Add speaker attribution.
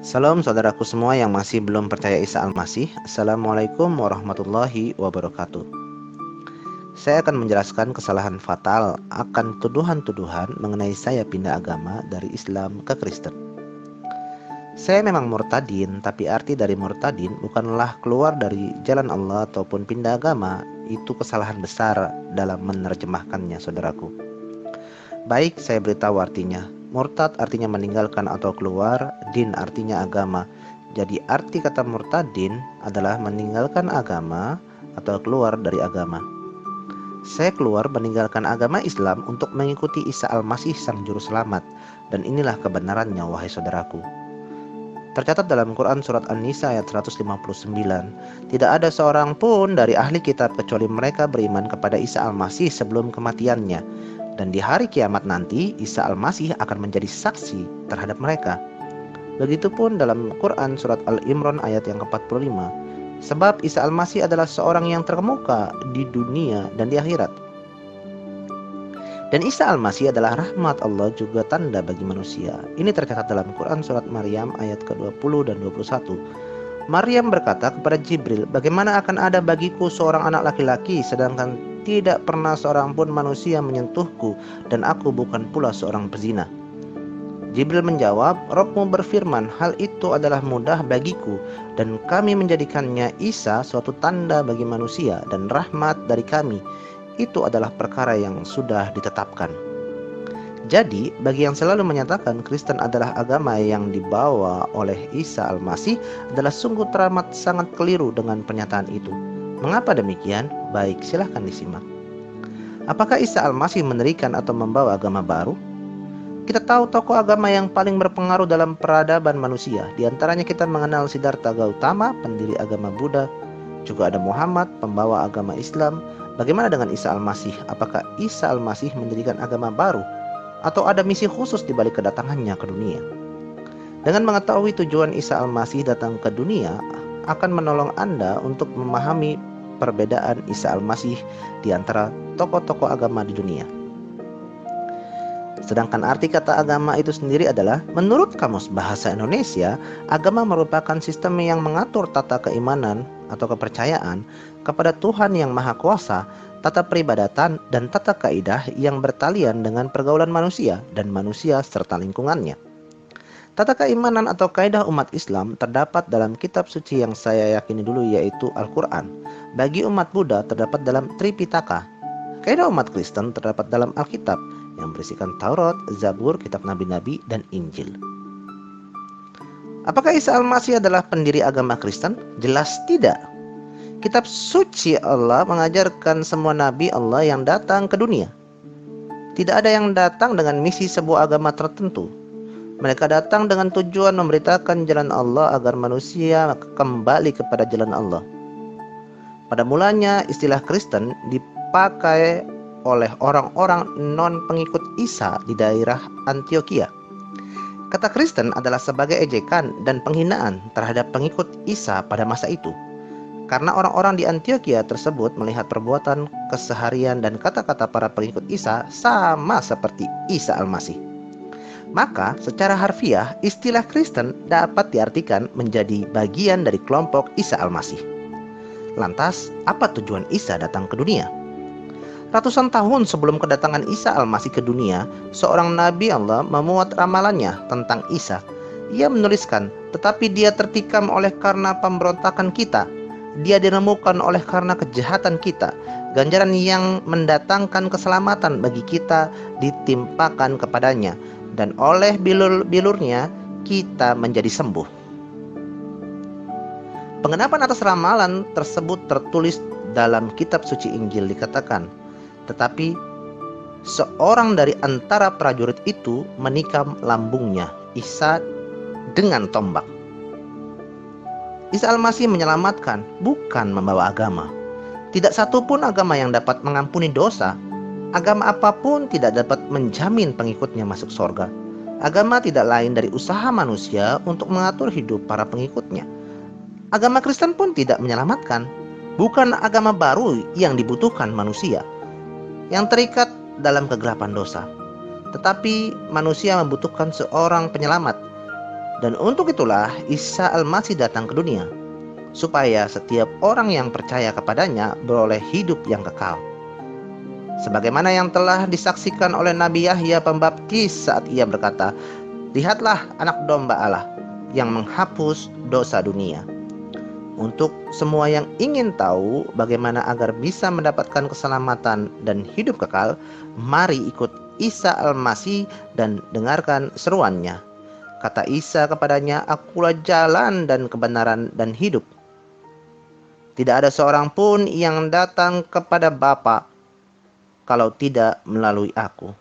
Speaker 1: Salam saudaraku semua yang masih belum percaya Isa Al-Masih. Assalamualaikum warahmatullahi wabarakatuh. Saya akan menjelaskan kesalahan fatal akan tuduhan-tuduhan mengenai saya pindah agama dari Islam ke Kristen. Saya memang murtadin, tapi arti dari murtadin bukanlah keluar dari jalan Allah ataupun pindah agama. Itu kesalahan besar dalam menerjemahkannya, saudaraku. Baik, saya beritahu artinya. Murtad artinya meninggalkan atau keluar, din artinya agama. Jadi arti kata murtadin adalah meninggalkan agama atau keluar dari agama. Saya keluar meninggalkan agama Islam untuk mengikuti Isa Al-Masih sang juru selamat. Dan inilah kebenarannya, wahai saudaraku. Tercatat dalam Quran surat An-Nisa ayat 159, tidak ada seorang pun dari ahli kitab kecuali mereka beriman kepada Isa Al-Masih sebelum kematiannya. Dan di hari kiamat nanti Isa Al-Masih akan menjadi saksi terhadap mereka. Begitupun dalam Quran surat Al-Imran ayat yang ke-45. Sebab Isa Al-Masih adalah seorang yang terkemuka di dunia dan di akhirat. Dan Isa Al-Masih adalah rahmat Allah juga tanda bagi manusia. Ini tercatat dalam Quran surat Maryam ayat ke-20 dan 21. Maryam berkata kepada Jibril, bagaimana akan ada bagiku seorang anak laki-laki sedangkan tidak pernah seorang pun manusia menyentuhku dan aku bukan pula seorang pezina. Jibril menjawab, Rabbmu berfirman, hal itu adalah mudah bagiku dan kami menjadikannya Isa suatu tanda bagi manusia dan rahmat dari kami. Itu adalah perkara yang sudah ditetapkan. Jadi, bagi yang selalu menyatakan Kristen adalah agama yang dibawa oleh Isa Al-Masih adalah sungguh teramat sangat keliru dengan pernyataan itu. Mengapa demikian? Baik, silahkan disimak. Apakah Isa Al-Masih mendirikan atau membawa agama baru? Kita tahu tokoh agama yang paling berpengaruh dalam peradaban manusia. Di antaranya kita mengenal Siddhartha Gautama, pendiri agama Buddha. Juga ada Muhammad, pembawa agama Islam. Bagaimana dengan Isa Al-Masih? Apakah Isa Al-Masih mendirikan agama baru? Atau ada misi khusus di balik kedatangannya ke dunia? Dengan mengetahui tujuan Isa Al-Masih datang ke dunia, akan menolong Anda untuk memahami perbedaan Isa Al-Masih di antara tokoh-tokoh agama di dunia. Sedangkan arti kata agama itu sendiri adalah, menurut Kamus Bahasa Indonesia, agama merupakan sistem yang mengatur tata keimanan atau kepercayaan kepada Tuhan yang Maha Kuasa, tata peribadatan, dan tata kaidah yang bertalian dengan pergaulan manusia dan manusia serta lingkungannya. Tata keimanan atau kaidah umat Islam terdapat dalam kitab suci yang saya yakini dulu yaitu Al-Quran. Bagi umat Buddha terdapat dalam Tripitaka. Kaidah umat Kristen terdapat dalam Alkitab yang berisikan Taurat, Zabur, kitab Nabi-Nabi, dan Injil. Apakah Isa Al-Masih adalah pendiri agama Kristen? Jelas tidak. Kitab suci Allah mengajarkan semua nabi Allah yang datang ke dunia. Tidak ada yang datang dengan misi sebuah agama tertentu. Mereka datang dengan tujuan memberitakan jalan Allah agar manusia kembali kepada jalan Allah. Pada mulanya istilah Kristen dipakai oleh orang-orang non-pengikut Isa di daerah Antioquia. Kata Kristen adalah sebagai ejekan dan penghinaan terhadap pengikut Isa pada masa itu. Karena orang-orang di Antioquia tersebut melihat perbuatan, keseharian, dan kata-kata para pengikut Isa sama seperti Isa Al-Masih. Maka secara harfiah istilah Kristen dapat diartikan menjadi bagian dari kelompok Isa Al-Masih. Lantas, apa tujuan Isa datang ke dunia? Ratusan tahun sebelum kedatangan Isa Al-Masih ke dunia, seorang nabi Allah memuat ramalannya tentang Isa. Ia menuliskan, tetapi dia tertikam oleh karena pemberontakan kita. Dia diremukan oleh karena kejahatan kita. Ganjaran yang mendatangkan keselamatan bagi kita ditimpakan kepadanya. Dan oleh bilur-bilurnya kita menjadi sembuh. Pengenapan atas ramalan tersebut tertulis dalam kitab suci Injil dikatakan, tetapi seorang dari antara prajurit itu menikam lambungnya Isa dengan tombak. Isa Al-Masih menyelamatkan, bukan membawa agama. Tidak satu pun agama yang dapat mengampuni dosa. Agama apapun tidak dapat menjamin pengikutnya masuk surga. Agama tidak lain dari usaha manusia untuk mengatur hidup para pengikutnya. Agama Kristen pun tidak menyelamatkan. Bukan agama baru yang dibutuhkan manusia yang terikat dalam kegelapan dosa. Tetapi manusia membutuhkan seorang penyelamat. Dan untuk itulah Isa Al-Masih datang ke dunia, supaya setiap orang yang percaya kepadanya beroleh hidup yang kekal. Sebagaimana yang telah disaksikan oleh Nabi Yahya Pembaptis saat ia berkata, "Lihatlah anak domba Allah yang menghapus dosa dunia." Untuk semua yang ingin tahu bagaimana agar bisa mendapatkan keselamatan dan hidup kekal, mari ikut Isa Al-Masih dan dengarkan seruannya. Kata Isa kepadanya, "Akulah jalan dan kebenaran dan hidup. Tidak ada seorang pun yang datang kepada Bapa kalau tidak melalui aku."